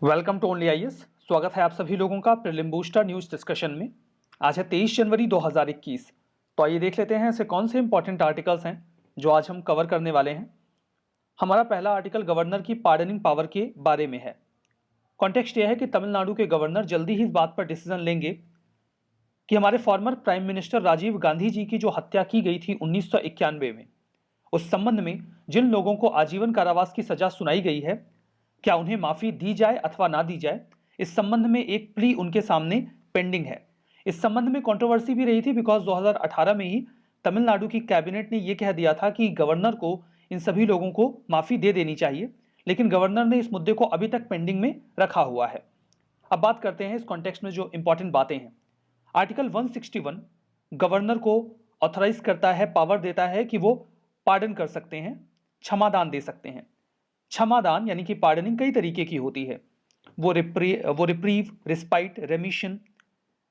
Welcome to only IAS. स्वागत है आप सभी लोगों का प्रीलिम बूस्टर न्यूज डिस्कशन में। आज है 23 जनवरी 2021। तो आइए देख लेते हैं ऐसे कौन से इंपॉर्टेंट आर्टिकल्स हैं जो आज हम कवर करने वाले हैं। हमारा पहला आर्टिकल गवर्नर की पार्डनिंग पावर के बारे में है। कॉन्टेक्स्ट यह है कि तमिलनाडु के गवर्नर जल्दी ही इस बात पर डिसीजन लेंगे कि हमारे former prime minister Rajiv Gandhi ji की जो हत्या की गई थी 1991 में, उस संबंध में जिन लोगों को आजीवन कारावास की सजा सुनाई गई है, क्या उन्हें माफी दी जाए अथवा ना दी जाए। इस संबंध में एक प्ली उनके सामने पेंडिंग है। इस संबंध में कंट्रोवर्सी भी रही थी बिकॉज 2018 में ही तमिलनाडु की कैबिनेट ने यह कह दिया था कि गवर्नर को इन सभी लोगों को माफी दे देनी चाहिए, लेकिन गवर्नर ने इस मुद्दे को अभी तक पेंडिंग में रखा हुआ है। अब बात करते हैं इस कॉन्टेक्स्ट में जो इंपॉर्टेंट बातें हैं। आर्टिकल 161 गवर्नर को ऑथराइज करता है, पावर देता है कि वो पार्डन कर सकते हैं, क्षमादान दे सकते हैं। क्षमादान यानी कि पार्डनिंग कई तरीके की होती है। वो रिप्रीव, रिस्पाइट, रेमिशन,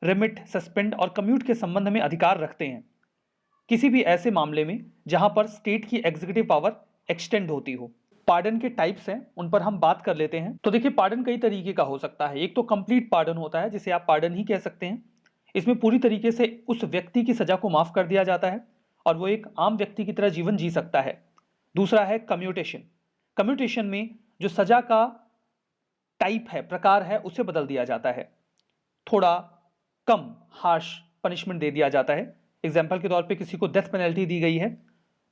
रिमिट, सस्पेंड और कम्यूट के संबंध में अधिकार रखते हैं किसी भी ऐसे मामले में जहां पर स्टेट की एग्जीक्यूटिव पावर एक्सटेंड होती हो। पार्डन के टाइप्स हैं, उन पर हम बात कर लेते हैं। तो देखिए, पार्डन कई तरीके का हो सकता है। एक तो कंप्लीट पार्डन होता है जिसे आप पार्डन ही कह सकते हैं। इसमें पूरी तरीके से उस व्यक्ति की सजा को माफ कर दिया जाता है और वो एक आम व्यक्ति की तरह जीवन जी सकता है। दूसरा है कम्यूटेशन। कम्यूटेशन में जो सजा का टाइप है, प्रकार है, उसे बदल दिया जाता है, थोड़ा कम हार्श पनिशमेंट दे दिया जाता है। एग्जाम्पल के तौर पे किसी को डेथ पेनल्टी दी गई है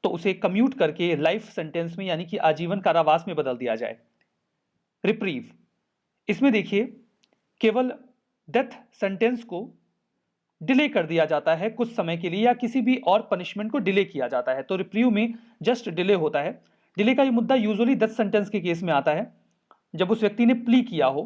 तो उसे कम्यूट करके लाइफ सेंटेंस में यानी कि आजीवन कारावास में बदल दिया जाए। रिप्रीव, इसमें देखिए केवल डेथ सेंटेंस को डिले कर दिया जाता है कुछ समय के लिए, या किसी भी और पनिशमेंट को डिले किया जाता है। तो रिप्रीव में जस्ट डिले होता है। डिले का ये मुद्दा यूजुअली डेथ सेंटेंस के केस में आता है, जब उस व्यक्ति ने प्ली किया हो।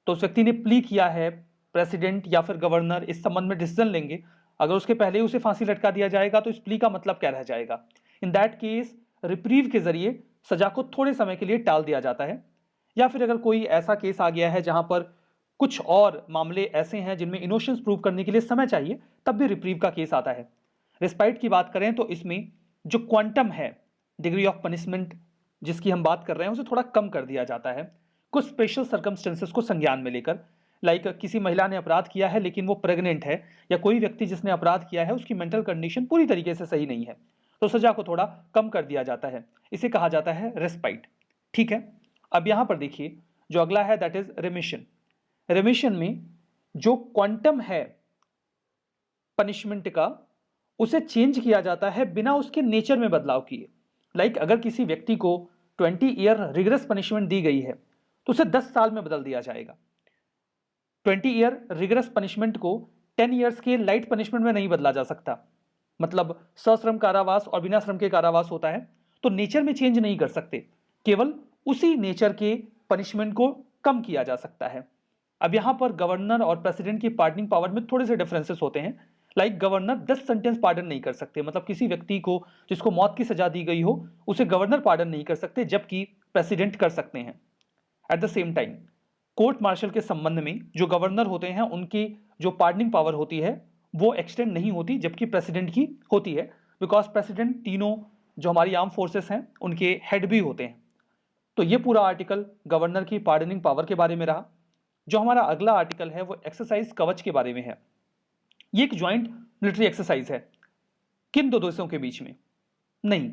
तो उस व्यक्ति ने प्ली किया है, प्रेसिडेंट या फिर गवर्नर इस संबंध में डिसीजन लेंगे। अगर उसके पहले ही उसे फांसी लटका दिया जाएगा तो इस प्ली का मतलब क्या रह जाएगा। इन दैट केस रिप्रीव के जरिए सजा को थोड़े समय के लिए टाल दिया जाता है। या फिर अगर कोई ऐसा केस आ गया है जहां पर कुछ और मामले ऐसे हैं जिनमें इनोसेंस प्रूव करने के लिए समय चाहिए, तब भी रिप्रीव का केस आता है। रिस्पाइट की बात करें तो इसमें जो क्वांटम है, डिग्री ऑफ पनिशमेंट जिसकी हम बात कर रहे हैं, उसे थोड़ा कम कर दिया जाता है कुछ स्पेशल सर्कमस्टेंसेस को संज्ञान में लेकर। लाइक किसी महिला ने अपराध किया है लेकिन वो प्रेग्नेंट है, या कोई व्यक्ति जिसने अपराध किया है उसकी मेंटल कंडीशन पूरी तरीके से सही नहीं है, तो सजा को थोड़ा कम कर दिया जाता है। इसे कहा जाता है रेस्पाइट। ठीक है, अब यहां पर देखिए जो अगला है दैट इज रेमिशन। रेमिशन में जो क्वांटम है पनिशमेंट का, उसे चेंज किया जाता है बिना उसके नेचर में बदलाव किए। लाइक अगर किसी व्यक्ति को 20 ईयर रिगरस पनिशमेंट दी गई है तो उसे 10 साल में बदल दिया जाएगा। 20 ईयर रिगरस पनिशमेंट को 10 ईयर्स के लाइट पनिशमेंट में नहीं बदला जा सकता। मतलब सश्रम कारावास और बिना श्रम के कारावास होता है, तो नेचर में चेंज नहीं कर सकते, केवल उसी नेचर के पनिशमेंट को कम किया जा सकता है। अब यहां पर गवर्नर और प्रेसिडेंट की पार्डनिंग पावर में थोड़े से डिफरेंसेस होते हैं। लाइक गवर्नर 10 सेंटेंस पार्डन नहीं कर सकते, मतलब किसी व्यक्ति को जिसको मौत की सजा दी गई हो उसे गवर्नर पार्डन नहीं कर सकते, जबकि प्रेसिडेंट कर सकते हैं। At the same time court martial के संबंध में जो गवर्नर होते हैं उनकी जो पार्डनिंग पावर होती है वो एक्सटेंड नहीं होती, जबकि प्रेसिडेंट की होती है, बिकॉज प्रेसिडेंट तीनों जो हमारी आर्म फोर्सेस हैं उनके हेड भी होते हैं। तो ये पूरा आर्टिकल गवर्नर की पार्डनिंग पावर के बारे में रहा। जो हमारा अगला आर्टिकल है वो एक्सरसाइज कवच के बारे में है। ये एक ज्वाइंट मिलिट्री एक्सरसाइज है। किन दो देशों के बीच में? नहीं,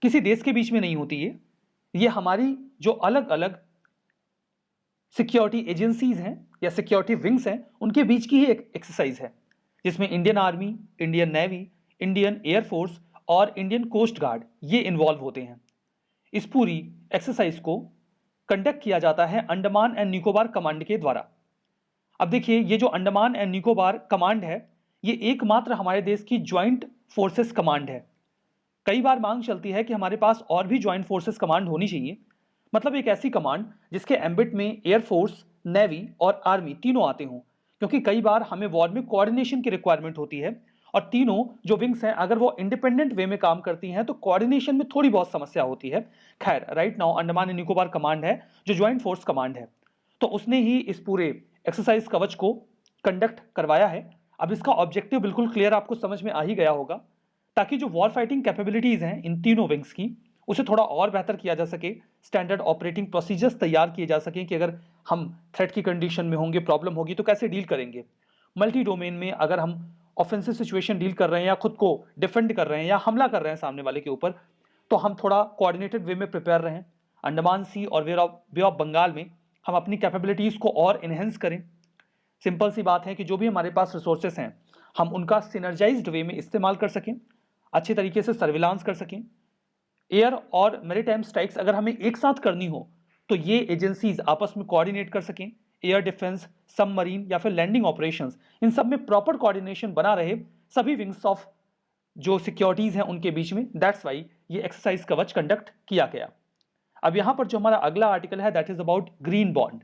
किसी देश के बीच में नहीं होती ये हमारी जो अलग अलग सिक्योरिटी एजेंसीज हैं या सिक्योरिटी विंग्स हैं उनके बीच की ही एक एक्सरसाइज है, जिसमें Indian army, Indian navy, Indian air force और इंडियन कोस्ट गार्ड ये इन्वॉल्व होते हैं। इस पूरी एक्सरसाइज को कंडक्ट किया जाता है अंडमान एंड निकोबार कमांड के द्वारा। अब देखिए, ये जो अंडमान एंड निकोबार कमांड है ये एकमात्र हमारे देश की ज्वाइंट फोर्सेस कमांड है। कई बार मांग चलती है कि हमारे पास और भी ज्वाइंट फोर्सेस कमांड होनी चाहिए, मतलब एक ऐसी कमांड जिसके एम्बिट में एयरफोर्स, नेवी और आर्मी तीनों आते हों, क्योंकि कई बार हमें वॉर में कोऑर्डिनेशन की रिक्वायरमेंट होती है और तीनों जो विंग्स हैं अगर वो इंडिपेंडेंट वे में काम करती हैं तो कोऑर्डिनेशन में थोड़ी बहुत समस्या होती है। खैर, right now Andaman and Nicobar command है जो ज्वाइंट फोर्स कमांड है, तो उसने ही इस पूरे एक्सरसाइज कवच को कंडक्ट करवाया है। अब इसका ऑब्जेक्टिव बिल्कुल क्लियर आपको समझ में आ ही गया होगा, ताकि जो वॉर फाइटिंग कैपेबिलिटीज हैं इन तीनों विंग्स की उसे थोड़ा और बेहतर किया जा सके, स्टैंडर्ड ऑपरेटिंग प्रोसीजर्स तैयार किए जा सकें कि अगर हम थ्रेट की कंडीशन में होंगे, प्रॉब्लम होगी तो कैसे डील करेंगे। मल्टी डोमेन में अगर हम ऑफेंसिव सिचुएशन डील कर रहे हैं या खुद को डिफेंड कर रहे हैं या हमला कर रहे हैं सामने वाले के ऊपर, तो हम थोड़ा कोऑर्डिनेटेड वे में प्रिपेयर रहें। अंडमान सी और वे ऑफ बंगाल में हम अपनी कैपेबिलिटीज़ को और इन्हेंस करें। सिंपल सी बात है कि जो भी हमारे पास रिसोर्सेस हैं हम उनका सिनर्जाइज्ड वे में इस्तेमाल कर सकें, अच्छे तरीके से सर्विलांस कर सकें। एयर और मैरीटाइम स्ट्राइक्स अगर हमें एक साथ करनी हो तो ये एजेंसीज आपस में कोऑर्डिनेट कर सकें। एयर डिफेंस, सबमरीन या फिर लैंडिंग ऑपरेशंस, इन सब में प्रॉपर कोऑर्डिनेशन बना रहे सभी विंग्स ऑफ जो सिक्योरिटीज हैं उनके बीच में। दैट्स वाई ये एक्सरसाइज कवच कंडक्ट किया गया। अब यहां पर जो हमारा अगला आर्टिकल है that is about green bond.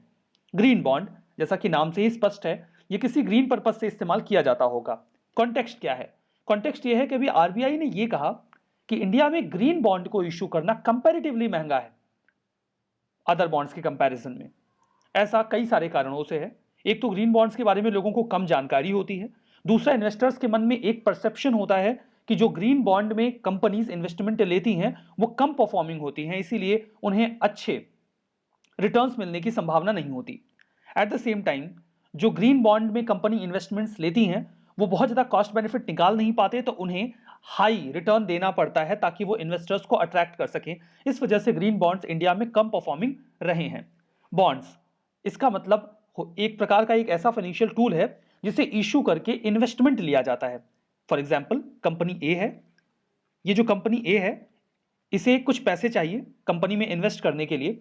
Green bond जैसा कि नाम से ही स्पष्ट है, ये किसी ग्रीन पर्पज से इस्तेमाल किया जाता होगा। कॉन्टेक्स्ट क्या है? कॉन्टेक्स्ट ये है कि अभी आरबीआई ने ये कहा कि इंडिया में ग्रीन बॉन्ड को इश्यू करना कंपैरेटिवली महंगा है अदर बॉन्ड्स के कंपैरिजन में। ऐसा कई सारे कारणों से है। एक तो ग्रीन बॉन्ड्स के बारे में लोगों को कम जानकारी होती है, दूसरा इन्वेस्टर्स के मन में एक परसेप्शन होता है कि जो ग्रीन बॉन्ड में कंपनीज इन्वेस्टमेंट लेती हैं वो कम परफॉर्मिंग होती हैं, इसीलिए उन्हें अच्छे रिटर्न्स मिलने की संभावना नहीं होती। एट द सेम टाइम जो ग्रीन बॉन्ड में कंपनी इन्वेस्टमेंट्स लेती हैं वो बहुत ज़्यादा कॉस्ट बेनिफिट निकाल नहीं पाते, तो उन्हें हाई रिटर्न देना पड़ता है ताकि वो इन्वेस्टर्स को अट्रैक्ट कर सकें। इस वजह से ग्रीन बॉन्ड्स इंडिया में कम परफॉर्मिंग रहे हैं। बॉन्ड्स इसका मतलब एक प्रकार का एक ऐसा फाइनेंशियल टूल है जिसे इशू करके इन्वेस्टमेंट लिया जाता है। फॉर एग्जाम्पल कंपनी ए है, ये जो कंपनी ए है इसे कुछ पैसे चाहिए कंपनी में इन्वेस्ट करने के लिए,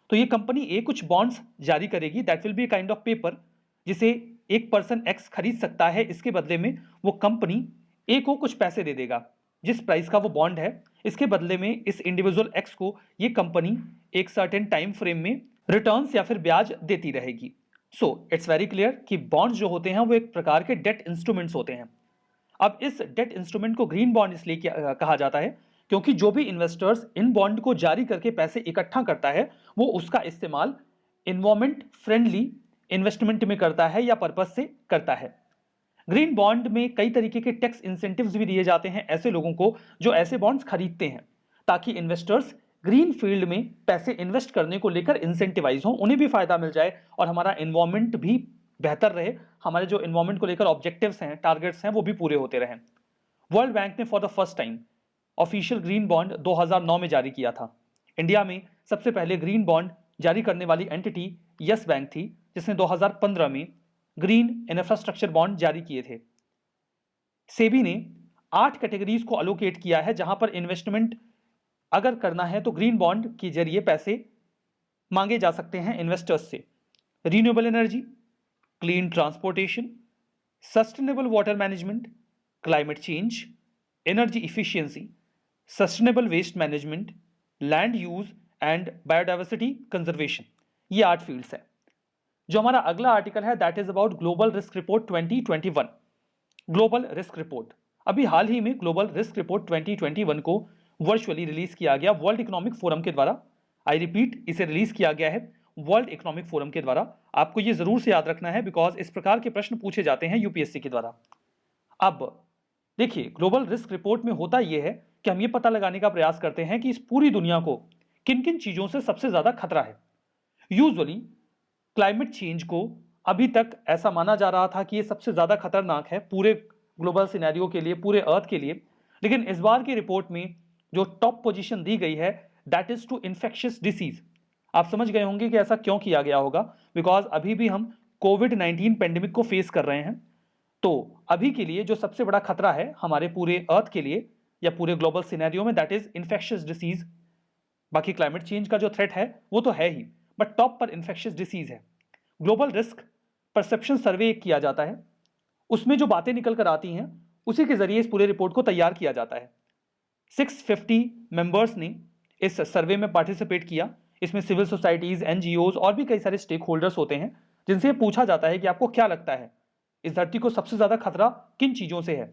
तो ये कंपनी ए कुछ बॉन्ड्स जारी करेगी। That will be kind of paper जिसे एक पर्सन एक्स खरीद सकता है। इसके बदले में वो कंपनी ए को कुछ पैसे दे देगा, जिस प्राइस का वो बॉन्ड है इसके बदले में इस इंडिविजुअल एक्स को ये कंपनी एक सर्टेन टाइम फ्रेम में रिटर्न्स या फिर ब्याज देती रहेगी। सो इट्स वेरी क्लियर कि बॉन्ड्स जो होते हैं वो एक प्रकार के डेट इंस्ट्रूमेंट्स होते हैं। अब इस डेट इंस्ट्रूमेंट को ग्रीन बॉन्ड इसलिए कहा जाता है क्योंकि जो भी इन्वेस्टर्स इन बॉन्ड को जारी करके पैसे इकट्ठा करता है वो उसका इस्तेमाल इन्वायरमेंट फ्रेंडली इन्वेस्टमेंट में करता है या पर्पज से करता है। ग्रीन बॉन्ड में कई तरीके के टैक्स इंसेंटिव्स भी दिए जाते हैं ऐसे लोगों को जो ऐसे बॉन्ड्स खरीदते हैं, ताकि इन्वेस्टर्स ग्रीन फील्ड में पैसे इन्वेस्ट करने को लेकर इंसेंटिवाइज हों, उन्हें भी फायदा मिल जाए और हमारा एनवायरमेंट भी बेहतर रहे, हमारे जो एनवायरमेंट को लेकर ऑब्जेक्टिव्स हैं, टारगेट्स हैं, वो भी पूरे होते रहें। वर्ल्ड बैंक ने for the first time official green bond 2009 में जारी किया था। इंडिया में सबसे पहले ग्रीन बॉन्ड जारी करने वाली एंटिटी यस बैंक थी, जिसने 2015 में ग्रीन इंफ्रास्ट्रक्चर बॉन्ड जारी किए थे। सेबी ने 8 कैटेगरीज को अलोकेट किया है जहां पर इन्वेस्टमेंट अगर करना है तो ग्रीन बॉन्ड के जरिए पैसे मांगे जा सकते हैं इन्वेस्टर्स से। Renewable energy, clean transportation, sustainable water management, climate change, energy efficiency, sustainable waste management, land use and biodiversity conservation, ये 8 फील्ड्स हैं। जो हमारा अगला आर्टिकल है that is about global risk report 2021। Global risk report, अभी हाल ही में ग्लोबल रिस्क रिपोर्ट 2021 को वर्चुअली रिलीज किया गया वर्ल्ड इकोनॉमिक फोरम के द्वारा। आई रिपीट, इसे रिलीज किया गया है वर्ल्ड इकोनॉमिक फोरम के द्वारा। आपको ये जरूर से याद रखना है बिकॉज इस प्रकार के प्रश्न पूछे जाते हैं यूपीएससी के द्वारा। अब देखिए, ग्लोबल रिस्क रिपोर्ट में होता यह है कि हम ये पता लगाने का प्रयास करते हैं कि इस पूरी दुनिया को किन किन चीजों से सबसे ज्यादा खतरा है। यूजुअली क्लाइमेट चेंज को अभी तक ऐसा माना जा रहा था कि ये सबसे ज्यादा खतरनाक है पूरे ग्लोबल सिनेरियो के लिए, पूरे अर्थ के लिए, लेकिन इस बार की रिपोर्ट में जो टॉप पोजीशन दी गई है that is to infectious disease. आप समझ गए होंगे कि ऐसा क्यों किया गया होगा, बिकॉज अभी भी हम कोविड-19 पेंडेमिक को फेस कर रहे हैं। तो अभी के लिए जो सबसे बड़ा खतरा है हमारे पूरे अर्थ के लिए या पूरे ग्लोबल सिनेरियो में दैट इज इन्फेक्शियस डिसीज। बाकी क्लाइमेट चेंज का जो थ्रेट है वो तो है ही, बट टॉप पर इन्फेक्शियस डिसीज है। ग्लोबल रिस्क परसेप्शन सर्वे किया जाता है, उसमें जो बातें निकल कर आती हैं उसी के जरिए इस पूरे रिपोर्ट को तैयार किया जाता है। 650 मेंबर्स ने इस सर्वे में पार्टिसिपेट किया। इसमें सिविल सोसाइटीज, एनजीओज और भी कई सारे स्टेक होल्डर्स होते हैं जिनसे पूछा जाता है कि आपको क्या लगता है इस धरती को सबसे ज्यादा खतरा किन चीजों से है।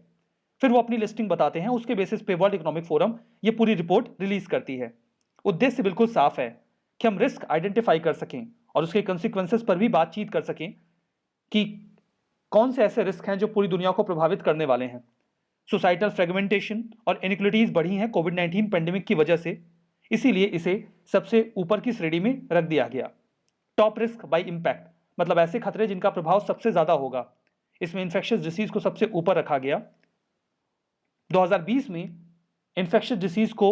फिर वो अपनी लिस्टिंग बताते हैं, उसके बेसिस पे वर्ल्ड इकोनॉमिक फोरम ये पूरी रिपोर्ट रिलीज करती है। उद्देश्य बिल्कुल साफ है कि हम रिस्क आइडेंटिफाई कर सकें और उसके कंसिक्वेंसेस पर भी बातचीत कर सकें कि कौन से ऐसे रिस्क हैं जो पूरी दुनिया को प्रभावित करने वाले हैं। सोसाइटल फ्रेगमेंटेशन और इनइक्वालिटीज बढ़ी हैं कोविड-19 पेंडेमिक की वजह से, इसीलिए इसे सबसे ऊपर की श्रेणी में रख दिया गया। टॉप रिस्क बाय इम्पैक्ट, मतलब ऐसे खतरे जिनका प्रभाव सबसे ज्यादा होगा, इसमें इन्फेक्शियस डिसीज को सबसे ऊपर रखा गया। 2020 में इन्फेक्शियस डिसीज को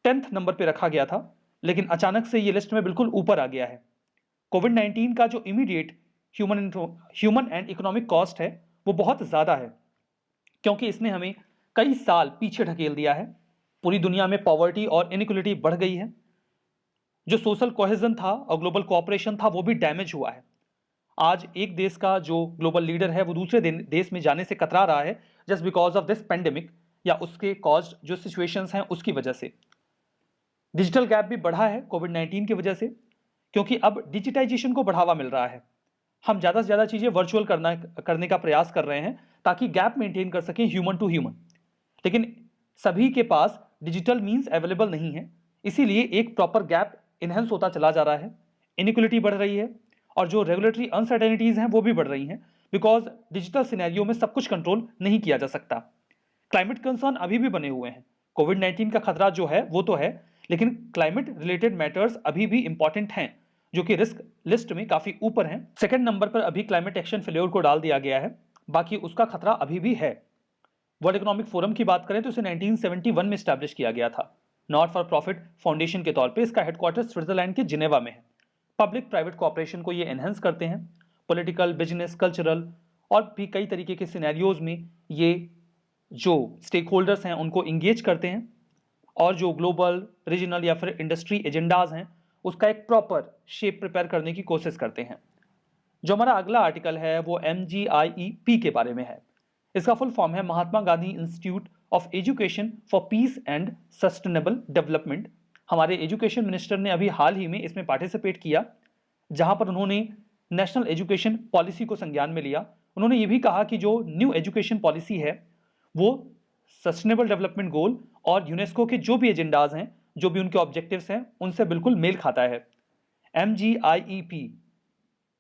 10th नंबर पे रखा गया था, लेकिन अचानक से ये लिस्ट में बिल्कुल ऊपर आ गया है। कोविड-19 का जो immediate human and economic cost है वो बहुत ज्यादा है, क्योंकि इसने हमें कई साल पीछे ढकेल दिया है। पूरी दुनिया में पॉवर्टी और इनइक्वलिटी बढ़ गई है, जो सोशल कोहेजन था और ग्लोबल कोऑपरेशन था वो भी डैमेज हुआ है। आज एक देश का जो ग्लोबल लीडर है वो दूसरे देश में जाने से कतरा रहा है just because of this pandemic या उसके कॉज जो सिचुएशंस हैं उसकी वजह से। डिजिटल गैप भी बढ़ा है कोविड-19 की वजह से, क्योंकि अब डिजिटाइजेशन को बढ़ावा मिल रहा है। हम ज़्यादा से ज़्यादा चीज़ें वर्चुअल करने का प्रयास कर रहे हैं ताकि गैप मेंटेन कर सकें ह्यूमन टू ह्यूमन, लेकिन सभी के पास डिजिटल मीन्स अवेलेबल नहीं है, इसीलिए एक प्रॉपर गैप इनहेंस होता चला जा रहा है, इनइक्वलिटी बढ़ रही है और जो रेगुलेटरी अनसर्टेनिटीज़ हैं वो भी बढ़ रही हैं, बिकॉज डिजिटल सिनेरियो में सब कुछ कंट्रोल नहीं किया जा सकता। क्लाइमेट कंसर्न अभी भी बने हुए हैं। कोविड-19 का खतरा जो है वो तो है, लेकिन क्लाइमेट रिलेटेड मैटर्स अभी भी इंपॉर्टेंट हैं, जो कि रिस्क लिस्ट में काफी ऊपर हैं। सेकंड नंबर पर अभी क्लाइमेट एक्शन फेल्योर को डाल दिया गया है, बाकी उसका खतरा अभी भी है। वर्ल्ड इकोनॉमिक फोरम की बात करें तो इसे 1971 में स्टैब्लिश किया गया था, नॉट फॉर प्रॉफिट फाउंडेशन के तौर पे। इसका हेडक्वार्टर स्विट्जरलैंड के जिनेवा में है। पब्लिक प्राइवेट कोऑपरेशन को ये एनहेंस करते हैं। पॉलिटिकल, बिजनेस, कल्चरल और भी कई तरीके के सिनेरियोज में ये जो स्टेक होल्डर्स हैं उनको इंगेज करते हैं और जो ग्लोबल, रीजनल या फिर इंडस्ट्री एजेंडाज हैं उसका एक प्रॉपर शेप प्रिपेयर करने की कोशिश करते हैं। जो हमारा अगला आर्टिकल है वो MGIEP के बारे में है। इसका फुल फॉर्म है Mahatma Gandhi institute of education for peace and sustainable development. हमारे एजुकेशन मिनिस्टर ने अभी हाल ही में इसमें पार्टिसिपेट किया, जहां पर उन्होंने नेशनल एजुकेशन पॉलिसी को संज्ञान में लिया। उन्होंने ये भी कहा कि जो न्यू एजुकेशन पॉलिसी है वो सस्टेनेबल डेवलपमेंट गोल और यूनेस्को के जो भी एजेंडाज हैं, जो भी उनके ऑब्जेक्टिव्स हैं, उनसे बिल्कुल मेल खाता है। MGIEP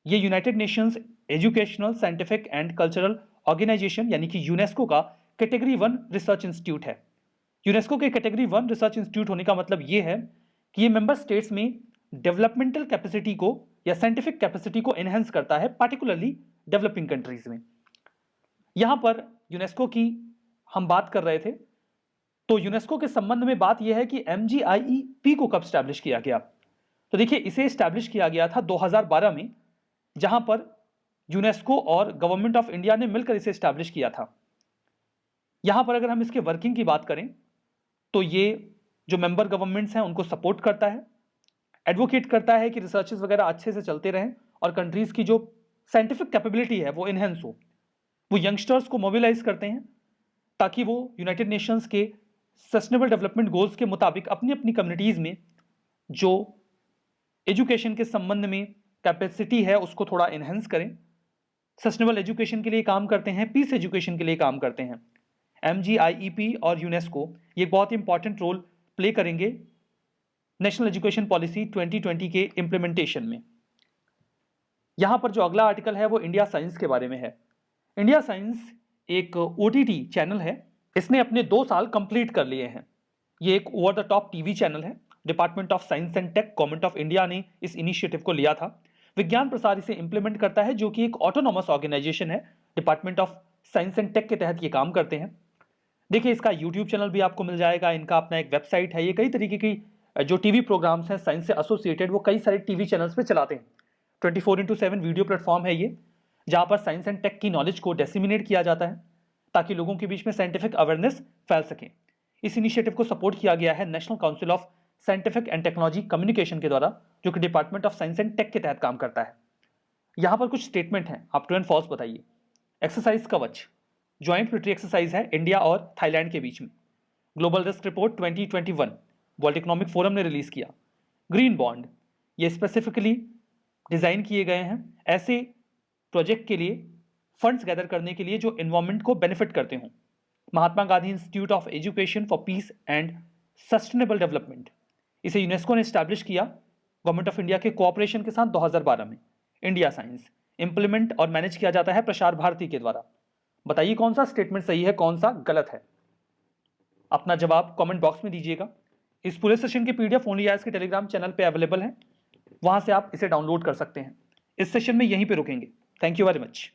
ये United Nations Educational, Scientific and Cultural Organization यानी कि यूनेस्को का कैटेगरी 1 रिसर्च इंस्टीट्यूट है। यूनेस्को के कैटेगरी 1 रिसर्च इंस्टीट्यूट होने का मतलब ये है कि ये मेंबर स्टेट्स में डेवलपमेंटल कैपेसिटी को या साइंटिफिक कैपेसिटी को एनहेंस करता है, पार्टिकुलरली डेवलपिंग कंट्रीज में। यहां पर यूनेस्को की हम बात कर रहे थे, तो यूनेस्को के संबंध में बात यह है कि MGIEP को कब स्टैब्लिश किया गया। तो देखिए, इसे स्टैब्लिश किया गया था 2012 में, जहां पर यूनेस्को और गवर्नमेंट ऑफ इंडिया ने मिलकर इसे स्टैब्लिश किया था। यहां पर अगर हम इसके वर्किंग की बात करें तो ये जो मेंबर गवर्नमेंट्स हैं उनको सपोर्ट करता है, एडवोकेट करता है कि रिसर्चेस वगैरह अच्छे से चलते रहें और कंट्रीज की जो साइंटिफिक कैपेबिलिटी है वो इनहेंस हो। वो यंगस्टर्स को मोबिलाइज करते हैं ताकि वो यूनाइटेड नेशंस के सस्टेनेबल डेवलपमेंट गोल्स के मुताबिक अपनी अपनी कम्युनिटीज में जो एजुकेशन के संबंध में कैपेसिटी है उसको थोड़ा इनहेंस करें। सस्टेनेबल एजुकेशन के लिए काम करते हैं, पीस एजुकेशन के लिए काम करते हैं। MGIEP और यूनेस्को ये बहुत इंपॉर्टेंट रोल प्ले करेंगे नेशनल एजुकेशन पॉलिसी 2020 के इंप्लीमेंटेशन में। यहां पर जो अगला आर्टिकल है वो इंडिया साइंस के बारे में है। इंडिया साइंस एक OTT चैनल है। इसने अपने 2 साल कंप्लीट कर लिए हैं। ये एक over the top TV channel है। Department of science and tech, government of India ने इस इनिशिएटिव को लिया था। विज्ञान प्रसार इसे इंप्लीमेंट करता है, जो कि एक ऑटोनॉमस ऑर्गेनाइजेशन है। Department of science and Tech के तहत ये काम करते हैं। देखिए, इसका यूट्यूब चैनल भी आपको मिल जाएगा, इनका अपना एक वेबसाइट है। ये कई तरीके की जो टीवी प्रोग्राम्स हैं साइंस से एसोसिएटेड, वो कई सारे टीवी चैनल्स पे चलाते हैं। 24x7 वीडियो प्लेटफॉर्म है ये, जहां पर साइंस एंड टेक की नॉलेज को डिसेमिनेट किया जाता है ताकि लोगों के बीच में साइंटिफिक अवेयरनेस फैल सके। इस इनिशिएटिव को सपोर्ट किया गया है National Council of Scientific and Technology Communication के द्वारा, जो कि Department of science and Tech के तहत काम करता है। यहां पर कुछ स्टेटमेंट हैं, आप ट्रू एंड फॉल्स बताइए। एक्सरसाइज कवच ज्वाइंट मिलिट्री एक्सरसाइज है इंडिया और थाईलैंड के बीच में। Global risk report 2021 world economic forum ने रिलीज किया। ग्रीन बॉन्ड ये स्पेसिफिकली डिजाइन किए गए हैं ऐसे प्रोजेक्ट के लिए, फंड्स गैदर करने के लिए जो एनवायरमेंट को बेनिफिट करते हों। Mahatma Gandhi institute of education for peace and sustainable development, इसे यूनेस्को ने स्टैब्लिश किया गवर्नमेंट ऑफ इंडिया के कोऑपरेशन के साथ 2012 में। इंडिया साइंस इंप्लीमेंट और मैनेज किया जाता है प्रसार भारती के द्वारा। बताइए कौन सा स्टेटमेंट सही है, कौन सा गलत है। अपना जवाब कमेंट बॉक्स में दीजिएगा। इस पूरे सेशन के PDF ओनली आज के टेलीग्राम चैनल पे अवेलेबल है। वहां से आप इसे डाउनलोड कर सकते हैं। इस सेशन में यहीं पे रुकेंगे। Thank you very much.